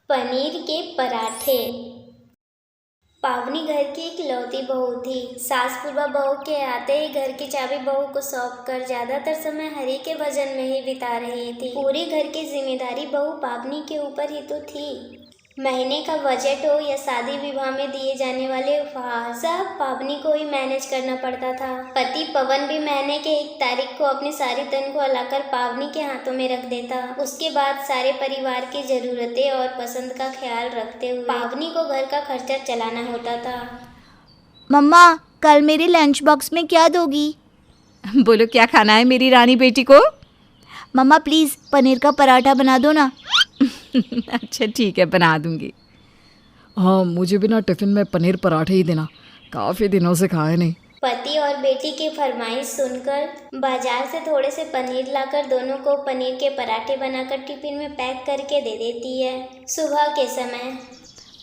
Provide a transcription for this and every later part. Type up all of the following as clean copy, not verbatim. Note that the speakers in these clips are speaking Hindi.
पनीर के पराठे। पावनी घर की इकलौती बहू थी। सास पूर्वा बहू के आते ही घर की चाबी बहू को सौंप कर ज्यादातर समय हरि के भजन में ही बिता रही थी। पूरी घर की जिम्मेदारी बहू पावनी के ऊपर ही तो थी। महीने का बजट हो या शादी विवाह में दिए जाने वाले उपहार, सब पावनी को ही मैनेज करना पड़ता था। पति पवन भी महीने के 1 तारीख को अपनी सारी तनख्वाह लाकर पावनी के हाथों में रख देता। उसके बाद सारे परिवार की जरूरतें और पसंद का ख्याल रखते हुए पावनी को घर का खर्चा चलाना होता था। मम्मा, कल मेरे लंच बॉक्स में क्या दोगी? बोलो, क्या खाना है मेरी रानी बेटी को? मम्मा प्लीज़ पनीर का पराठा बना दो ना। अच्छा ठीक है, बना दूंगी। हाँ, मुझे भी ना टिफ़िन में पनीर पराठे ही देना, काफ़ी दिनों से खाए नहीं। पति और बेटी की फरमाइश सुनकर बाजार से थोड़े से पनीर लाकर दोनों को पनीर के पराठे बनाकर टिफिन में पैक करके दे देती है। सुबह के समय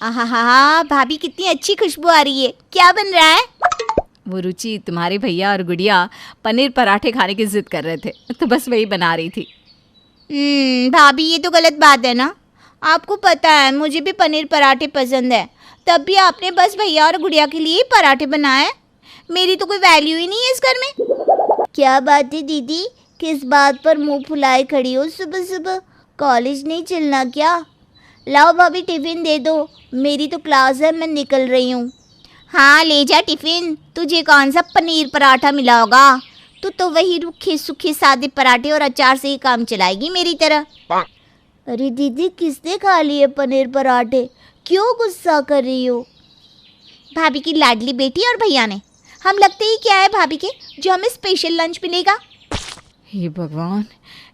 आहा, भाभी कितनी अच्छी खुशबू आ रही है। क्या बन रहा है? वो रुचि, तुम्हारे भैया और गुड़िया पनीर पराठे खाने की जिद कर रहे थे, तो बस वही बना रही थी। भाभी ये तो गलत बात है ना। आपको पता है मुझे भी पनीर पराठे पसंद है, तब भी आपने बस भैया और गुड़िया के लिए पराठे बनाए। मेरी तो कोई वैल्यू ही नहीं है इस घर में। क्या बात है दीदी, किस बात पर मुंह फुलाए खड़ी हो सुबह सुबह? कॉलेज नहीं चलना क्या? लाओ भाभी टिफ़िन दे दो, मेरी तो क्लास है, मैं निकल रही हूँ। हाँ ले जा टिफ़िन, तुझे कौन सा पनीर पराठा मिला होगा? तू तो वही रूखे सूखे सादे पराठे और अचार से ही काम चलाएगी मेरी तरह। अरे दीदी, किसने खा लिए पनीर पराठे? क्यों गुस्सा कर रही हो? भाभी की लाडली बेटी और भैया ने। हम लगते ही क्या है भाभी के, जो हमें स्पेशल लंच मिलेगा? हे भगवान,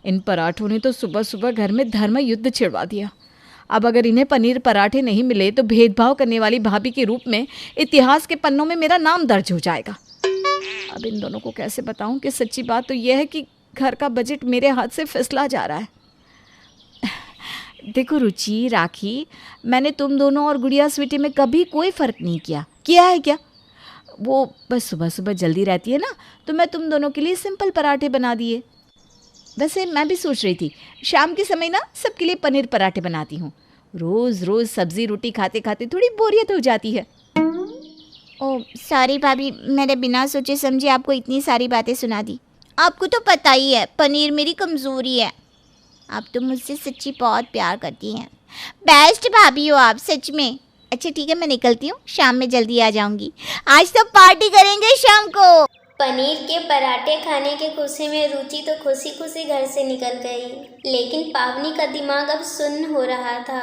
इन पराठों ने तो सुबह सुबह घर में धर्म युद्ध छिड़वा दिया। अब अगर इन्हें पनीर पराठे नहीं मिले तो भेदभाव करने वाली भाभी के रूप में इतिहास के पन्नों में मेरा नाम दर्ज हो जाएगा। अब इन दोनों को कैसे बताऊं कि सच्ची बात तो यह है कि घर का बजट मेरे हाथ से फिसला जा रहा है। देखो रुचि, राखी, मैंने तुम दोनों और गुड़िया स्वीटी में कभी कोई फ़र्क नहीं किया है क्या? वो बस सुबह सुबह जल्दी रहती है ना, तो मैं तुम दोनों के लिए सिंपल पराठे बना दिए। वैसे मैं भी सोच रही थी शाम के समय ना सबके लिए पनीर पराठे बनाती हूँ। रोज़ रोज़ सब्ज़ी रोटी खाते खाते थोड़ी बोरियत हो जाती है। ओह सॉरी भाभी, मैंने बिना सोचे समझे आपको इतनी सारी बातें सुना दी। आपको तो पता ही है पनीर मेरी कमज़ोरी है। आप तो मुझसे सच्ची बहुत प्यार करती हैं। बेस्ट भाभी हो आप सच में। अच्छा ठीक है, मैं निकलती हूँ, शाम में जल्दी आ जाऊँगी। आज तो पार्टी करेंगे शाम को। पनीर के पराठे खाने के खुशी में रुचि तो खुशी खुशी घर से निकल गई, लेकिन पावनी का दिमाग अब सुन्न हो रहा था।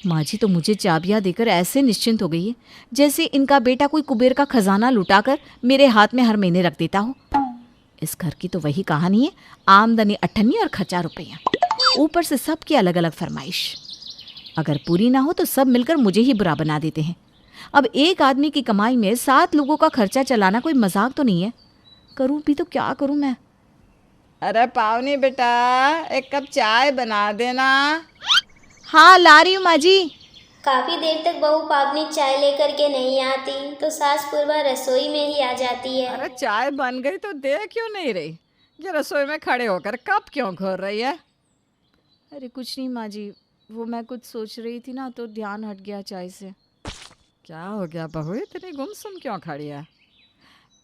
माँ जी तो मुझे चाबियाँ देकर ऐसे निश्चिंत हो गई है जैसे इनका बेटा कोई कुबेर का खजाना लुटाकर मेरे हाथ में हर महीने रख देता हो। इस घर की तो वही कहानी है, आमदनी 98 और खर्चा रुपया, ऊपर से सबकी अलग अलग फरमाइश। अगर पूरी ना हो तो सब मिलकर मुझे ही बुरा बना देते हैं। अब एक आदमी की कमाई में 7 लोगों का खर्चा चलाना कोई मजाक तो नहीं है। करूँ भी तो क्या करूँ मैं? अरे पावनी बेटा, एक कप चाय बना देना। हाँ ला रही हूँ माँ जी। काफी देर तक बहू पावनी चाय लेकर के नहीं आती तो सास पूर्वा रसोई में ही आ जाती है। अरे चाय बन गई तो दे क्यों नहीं रही? ये रसोई में खड़े होकर कप क्यों घोर रही है? अरे कुछ नहीं माँ जी, वो मैं कुछ सोच रही थी ना तो ध्यान हट गया चाय से। क्या हो गया बहू, इतनी गुमसुम क्यों खड़ी है?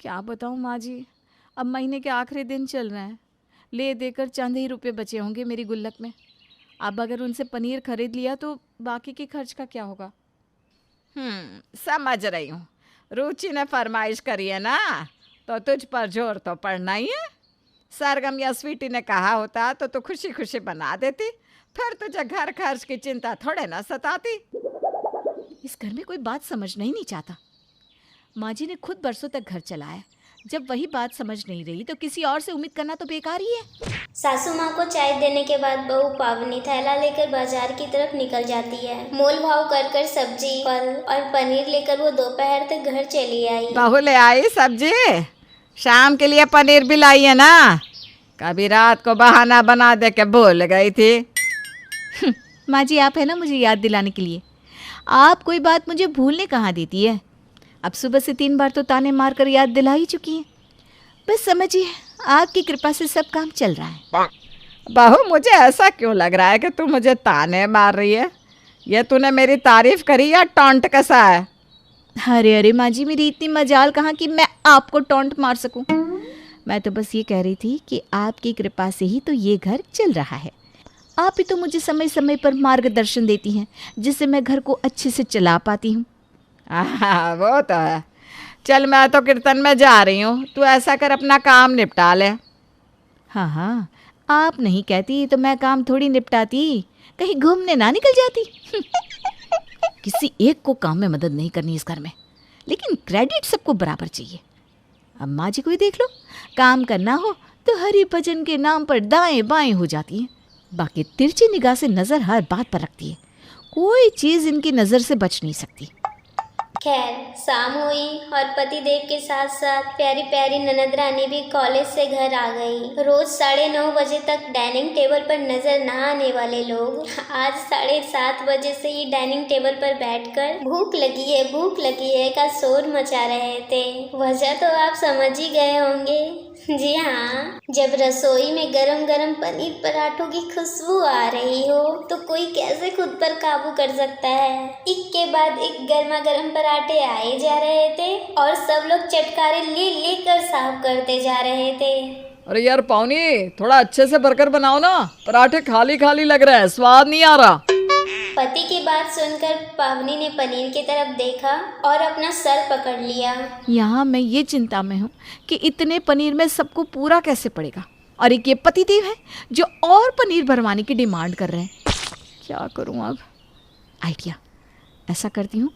क्या बताऊँ माँ जी, अब महीने के आखिरी दिन चल रहे हैं, ले देकर चंद ही रुपये बचे होंगे मेरी गुल्लक में। अब अगर उनसे पनीर खरीद लिया तो बाकी के खर्च का क्या होगा? समझ रही हूँ। रुचि ने फरमाइश करी है ना, तो तुझ पर जोर तो पड़ना ही है। सरगम या स्वीटी ने कहा होता तो तू खुशी खुशी बना देती, फिर तुझे घर खर्च की चिंता थोड़े ना सताती। इस घर में कोई बात समझना ही नहीं चाहता। माँ जी ने खुद बरसों तक घर चलाया, जब वही बात समझ नहीं रही तो किसी और से उम्मीद करना तो बेकार ही है। सासू माँ को चाय देने के बाद बहू पावनी थैला लेकर बाजार की तरफ निकल जाती है। मोल भाव कर कर सब्जी, फल और पनीर लेकर वो दोपहर तक घर चली आई। बहू ले आई सब्जी? शाम के लिए पनीर भी लाई है ना? कभी रात को बहाना बना दे के भूल गई थी। माँ जी आप है ना मुझे याद दिलाने के लिए, आप कोई बात मुझे भूलने कहाँ देती है। अब सुबह से 3 बार तो ताने मार कर याद दिला ही चुकी हैं। बस समझिए आपकी कृपा से सब काम चल रहा है। बहू मुझे ऐसा क्यों लग रहा है कि तू मुझे ताने मार रही है? ये तूने मेरी तारीफ करी या टॉन्ट कसा है? अरे अरे माँ जी, मेरी इतनी मजाल कहाँ कि मैं आपको टॉन्ट मार सकूं। मैं तो बस ये कह रही थी कि आपकी कृपा से ही तो ये घर चल रहा है। आप ही तो मुझे समय समय पर मार्गदर्शन देती हैं, जिससे मैं घर को अच्छे से चला पाती हूँ। हाँ वो तो है। चल मैं तो कीर्तन में जा रही हूँ, तू ऐसा कर अपना काम निपटा ले। हाँ हाँ, आप नहीं कहती तो मैं काम थोड़ी निपटाती, कहीं घूमने ना निकल जाती। किसी एक को काम में मदद नहीं करनी इस घर में, लेकिन क्रेडिट सबको बराबर चाहिए। अब माँ जी को ही देख लो, काम करना हो तो हरि भजन के नाम पर दाएं बाएं हो जाती है, बाकी तिरछी निगाह से नज़र हर बात पर रखती है। कोई चीज़ इनकी नज़र से बच नहीं सकती। खैर शाम हुई और पतिदेव के साथ साथ प्यारी प्यारी ननद रानी भी कॉलेज से घर आ गई। रोज 9:30 बजे तक डाइनिंग टेबल पर नजर न आने वाले लोग आज 7:30 बजे से ही डाइनिंग टेबल पर बैठकर भूख लगी है का शोर मचा रहे थे। वजह तो आप समझ ही गए होंगे। जी हाँ, जब रसोई में गरम गरम पनीर पराठों की खुशबू आ रही हो तो कोई कैसे खुद पर काबू कर सकता है। एक के बाद एक गर्मा गर्म पराठे आए जा रहे थे और सब लोग चटकारे ले लेकर साफ करते जा रहे थे। अरे यार पावनी, थोड़ा अच्छे से बर्गर बनाओ ना, पराठे खाली खाली लग रहे हैं, स्वाद नहीं आ रहा। पति की बात सुनकर पावनी ने पनीर की तरफ देखा और अपना सर पकड़ लिया। यहाँ मैं ये चिंता में हूँ कि इतने पनीर में सबको पूरा कैसे पड़ेगा, और एक ये पतिदेव है जो और पनीर भरवाने की डिमांड कर रहे हैं। क्या करूँ अब? आइडिया, ऐसा करती हूँ,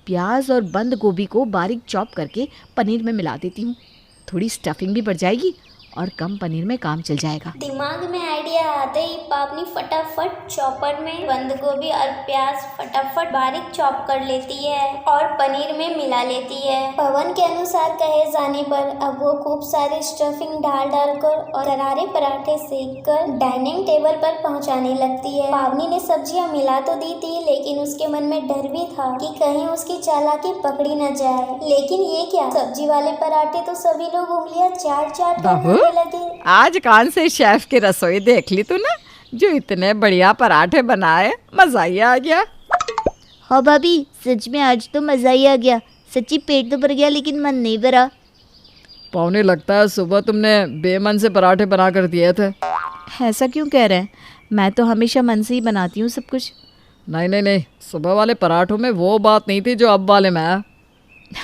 प्याज और बंद गोभी को बारीक चॉप करके पनीर में मिला देती हूँ। थोड़ी स्टफिंग भी बढ़ जाएगी और कम पनीर में काम चल जाएगा। दिमाग में आइडिया आते ही पावनी फटाफट चॉपर में बंद गोभी और प्याज फटाफट बारीक चॉप कर लेती है और पनीर में मिला लेती है। पवन के अनुसार कहे जाने पर अब वो खूब सारी स्टफिंग डालकर और करारे पराठे सेककर डाइनिंग टेबल पर पहुंचाने लगती है। पावनी ने सब्जियां मिला तो दी थी, लेकिन उसके मन में डर भी था कि कहीं उसकी चालाकी पकड़ी न जाए। लेकिन ये क्या, सब्जी वाले पराठे तो सभी लोग उंगलियां चाट कर लगे। आज कौन से शेफ की रसोई देख ली तूने, जो इतने बढ़िया पराठे बनाए, मजा ही आ गया। हाँ भाभी, सच में आज तो मज़ा ही आ गया। सच्ची पेट तो भर गया लेकिन मन नहीं भरा। पावनी, लगता है सुबह तुमने बेमन से पराठे बना कर दिए थे। ऐसा क्यों कह रहे हैं? मैं तो हमेशा मन से ही बनाती हूँ सब कुछ। नहीं, सुबह वाले पराठों में वो बात नहीं थी जो अब वाले में है।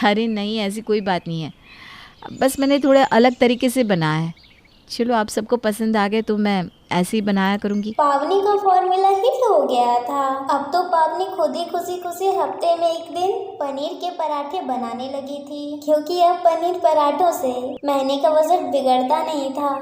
अरे नहीं, ऐसी कोई बात नहीं है, बस मैंने थोड़ा अलग तरीके से बनाया है। चलो आप सबको पसंद आ गए तो मैं ऐसे ही बनाया करूँगी। पावनी का फॉर्मूला हिट हो गया था। अब तो पावनी खुद ही खुशी हफ्ते में एक दिन पनीर के पराठे बनाने लगी थी, क्योंकि अब पनीर पराठों से महीने का बजट बिगड़ता नहीं था।